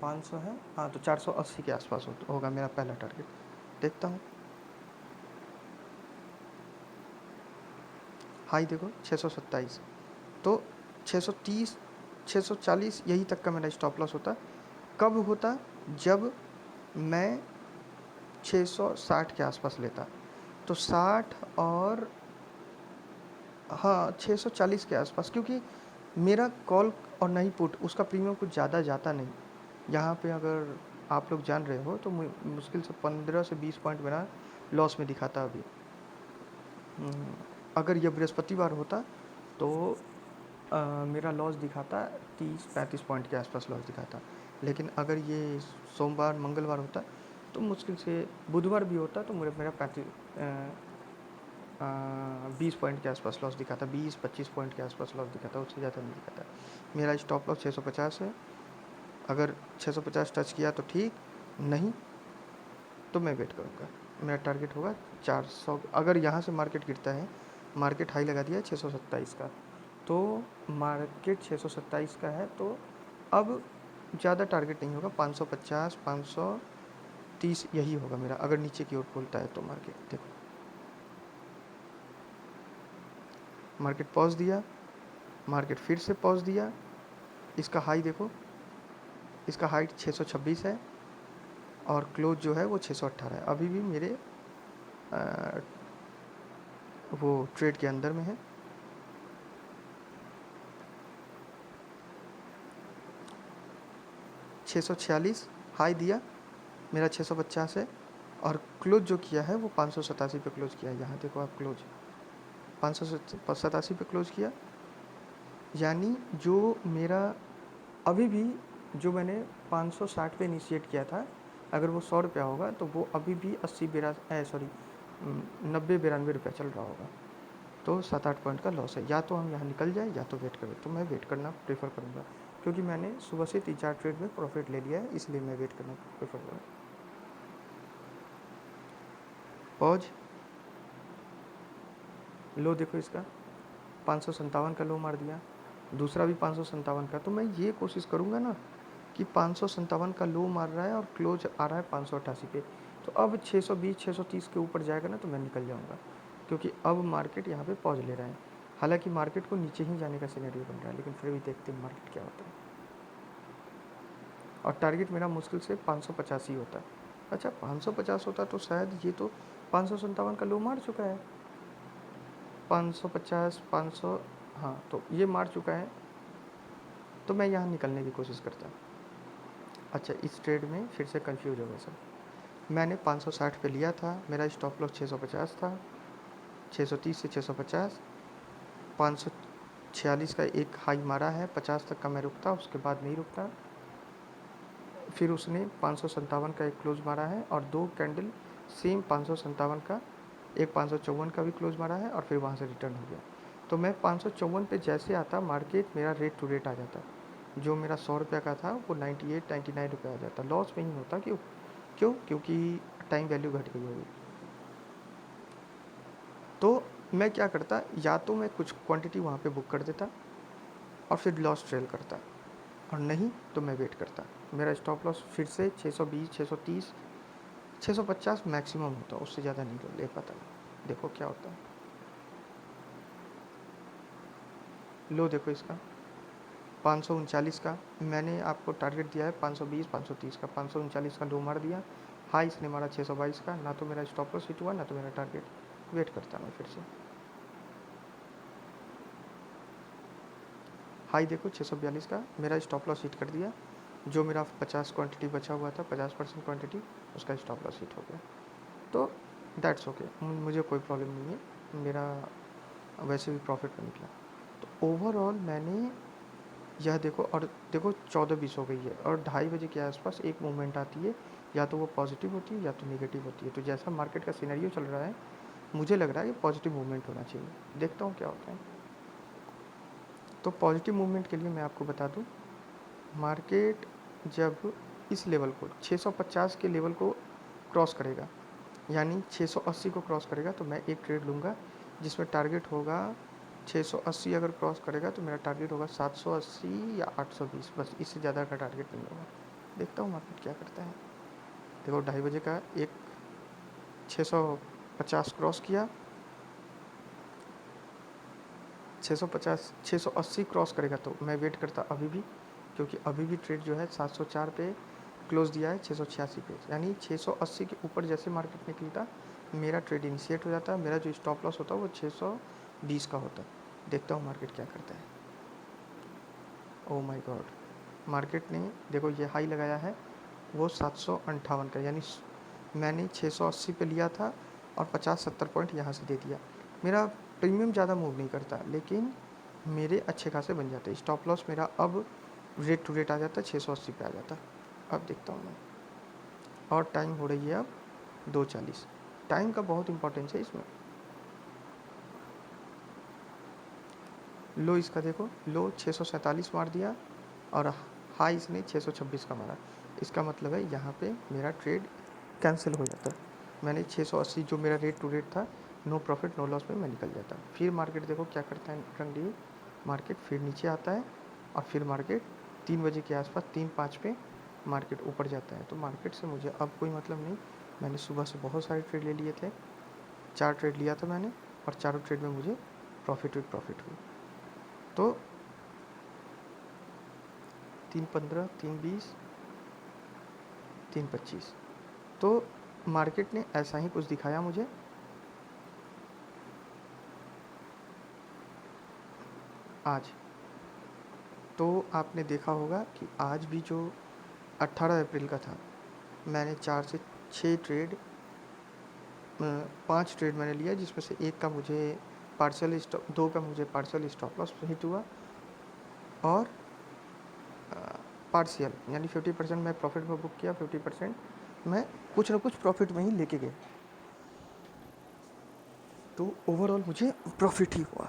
500 है, हाँ तो 480 के आसपास होगा मेरा पहला टारगेट। देखता हूँ, हाई देखो 627, तो 630 640 यही तक का मेरा स्टॉप लॉस होता। कब होता, जब मैं 660 के आसपास लेता, तो 60 और हाँ 640 के आसपास, क्योंकि मेरा कॉल और नहीं पुट उसका प्रीमियम कुछ ज़्यादा जाता नहीं। यहाँ पे अगर आप लोग जान रहे हो तो मुश्किल से 15 से 20 पॉइंट मेरा लॉस में दिखाता अभी। अगर ये बृहस्पतिवार होता तो मेरा लॉस दिखाता 30-35 पॉइंट के आसपास लॉस दिखाता, लेकिन अगर ये सोमवार मंगलवार होता तो मुश्किल से, बुधवार भी होता तो मेरा 20 पॉइंट के आसपास लॉस दिखाता, 20-25 पॉइंट के आसपास लॉस दिखाता, उससे ज़्यादा नहीं दिखाता। मेरा स्टॉप लॉस 650 है, अगर 650 टच किया तो ठीक, नहीं तो मैं वेट करूँगा। मेरा टारगेट होगा 400, अगर यहाँ से मार्केट गिरता है, मार्केट हाई लगा दिया है 627 का, तो मार्केट 627 का है, तो अब ज़्यादा टारगेट नहीं होगा, 550 530 यही होगा मेरा, अगर नीचे की ओर खुलता है तो मार्केट। देखो मार्केट पॉज दिया, मार्केट फिर से पॉज दिया, इसका हाई देखो, इसका हाइट 626 है और क्लोज जो है वो 618 है, अभी भी मेरे वो ट्रेड के अंदर में है। 646 हाई दिया, मेरा 650 है और क्लोज जो किया है वो 587 पे क्लोज किया है। यहाँ देखो आप, क्लोज 587 पे क्लोज किया, यानी जो मेरा अभी भी, जो मैंने 560 पे इनिशिएट किया था, अगर वो 100 रुपया होगा तो वो अभी भी 90-92 रुपया चल रहा होगा, तो 7-8 पॉइंट का लॉस है। या तो हम यहाँ निकल जाए या तो वेट करें, तो मैं वेट करना प्रेफर करूँगा, क्योंकि मैंने सुबह से 3-4 ट्रेड में प्रॉफिट ले लिया है, इसलिए मैं वेट करना प्रेफर करूँगा। पॉज, लो देखो इसका 557 का लो मार दिया, दूसरा भी 557 का। तो मैं ये कोशिश करूँगा ना कि 557 का लो मार रहा है और क्लोज आ रहा है 588 पे, तो अब 620 630 के ऊपर जाएगा ना तो मैं निकल जाऊँगा, क्योंकि अब मार्केट यहाँ पे पॉज ले रहा है। हालांकि मार्केट को नीचे ही जाने का सिनेरियो बन रहा है, लेकिन फिर भी देखते हैं मार्केट क्या होता है। और टारगेट मेरा मुश्किल से 550 ही होता है। अच्छा 550 होता तो शायद ये तो 557 का लो मार चुका है, 550 500, हाँ तो ये मार चुका है, तो मैं यहाँ निकलने की कोशिश करता। अच्छा इस ट्रेड में फिर से कंफ्यूज हो गया सर। मैंने 560 पे लिया था, मेरा स्टॉप लॉस 650 था, 630 से 650, 546 का एक हाई मारा है, 50 तक का मैं रुकता, उसके बाद नहीं रुकता। फिर उसने 557 का एक क्लोज मारा है और दो कैंडल सेम 557 का, एक 554 का भी क्लोज मारा है और फिर वहाँ से रिटर्न हो गया। तो मैं 554 पे जैसे आता मार्केट मेरा रेट टू रेट आ जाता, जो मेरा 100 रुपये का था वो 98 99 रुपये आ जाता, लॉस में ही होता। क्यों क्यों क्योंकि टाइम वैल्यू घट गई होगी। तो मैं क्या करता, या तो मैं कुछ क्वांटिटी वहाँ पे बुक कर देता और फिर लॉस ट्रेल करता, और नहीं तो मैं वेट करता। मेरा स्टॉप लॉस फिर से 620 630 650 मैक्सिमम होता, उससे ज़्यादा नहीं ले पाता। देखो क्या होता है, लो देखो इसका 539 का, मैंने आपको टारगेट दिया है 520 530 का, 539 का लो मार दिया, हाई इसने मारा 622 का, ना तो मेरा स्टॉप लॉस हिट हुआ ना तो मेरा टारगेट। वेट करता मैं फिर से, हाई देखो 642 का, मेरा स्टॉप लॉस हिट कर दिया, जो मेरा 50 क्वांटिटी बचा हुआ था 50% क्वांटिटी, उसका स्टॉप लॉस हिट हो गया। तो दैट्स ओके, मुझे कोई प्रॉब्लम नहीं है, मेरा वैसे भी प्रॉफिट में निकला। तो ओवरऑल मैंने यह देखो, और देखो 14:20 हो गई है और 2:30 बजे के आसपास एक मूवमेंट आती है, या तो वो पॉजिटिव होती है या तो नेगेटिव होती है। तो जैसा मार्केट का सिनेरियो चल रहा है, मुझे लग रहा है कि पॉजिटिव मूवमेंट होना चाहिए, देखता हूँ क्या होता है। तो पॉजिटिव मूवमेंट के लिए मैं आपको बता दूँ, मार्केट जब इस लेवल को 650 के लेवल को क्रॉस करेगा, यानी 680 को क्रॉस करेगा, तो मैं एक ट्रेड लूँगा जिसमें टारगेट होगा 680। अगर क्रॉस करेगा तो मेरा टारगेट होगा 780 या 820, बस इससे ज़्यादा का टारगेट नहीं होगा। देखता हूँ मार्केट क्या करता है। देखो 2:30 बजे का एक 650 क्रॉस किया, 650 680 क्रॉस करेगा तो मैं वेट करता अभी भी, क्योंकि अभी भी ट्रेड जो है 704 पे क्लोज दिया है 686 पे, यानी 680 के ऊपर जैसे मार्केट निकलता मेरा ट्रेड इनिशिएट हो जाता। मेरा जो स्टॉप लॉस होता वो 620 का होता। देखता हूँ मार्केट क्या करता है। ओह माय गॉड, मार्केट ने देखो ये हाई लगाया है वो 758 का, यानी मैंने 680 पे लिया था और 50-70 पॉइंट यहाँ से दे दिया। मेरा प्रीमियम ज़्यादा मूव नहीं करता, लेकिन मेरे अच्छे खासे बन जाते। स्टॉप लॉस मेरा अब रेट टू रेट आ जाता, 680 पे आ जाता। अब देखता हूँ मैं, और टाइम हो रही है अब 2:40। टाइम का बहुत इंपॉर्टेंस है इसमें। लो इसका देखो, लो 647 मार दिया और हाई इसने 626 का मारा। इसका मतलब है यहाँ पे मेरा ट्रेड कैंसिल हो जाता। मैंने 680 जो मेरा रेट टू रेट था, नो प्रॉफिट नो लॉस में मैं निकल जाता। फिर मार्केट देखो क्या करता है, रन लिए मार्केट फिर नीचे आता है और फिर मार्केट 3 बजे के आसपास 3-5 पे मार्केट ऊपर जाता है। तो मार्केट से मुझे अब कोई मतलब नहीं। मैंने सुबह से बहुत सारे ट्रेड ले लिए थे, 4 ट्रेड लिया था मैंने, और चारों ट्रेड में मुझे प्रॉफिट हुई। तो 3:15 3:20 3:25, तो मार्केट ने ऐसा ही कुछ दिखाया मुझे। आज तो आपने देखा होगा कि आज भी जो 18 अप्रैल का था, मैंने 4 से 6 ट्रेड 5 ट्रेड मैंने लिया, जिसमें से एक का मुझे पार्शियल स्टॉप, 2 का मुझे पार्शियल स्टॉप लॉस हिट हुआ, और पार्शियल यानी 50% मैं प्रॉफिट में बुक किया, 50% मैं कुछ ना कुछ प्रॉफिट में ही लेके गया। तो ओवरऑल मुझे प्रॉफिट ही हुआ।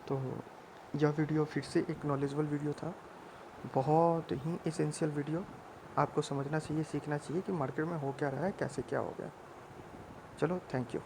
तो यह वीडियो फिर से एक नॉलेजेबल वीडियो था, बहुत ही एसेंशियल वीडियो। आपको समझना चाहिए, सीखना चाहिए कि मार्केट में हो क्या रहा है, कैसे क्या हो गया। चलो, थैंक यू।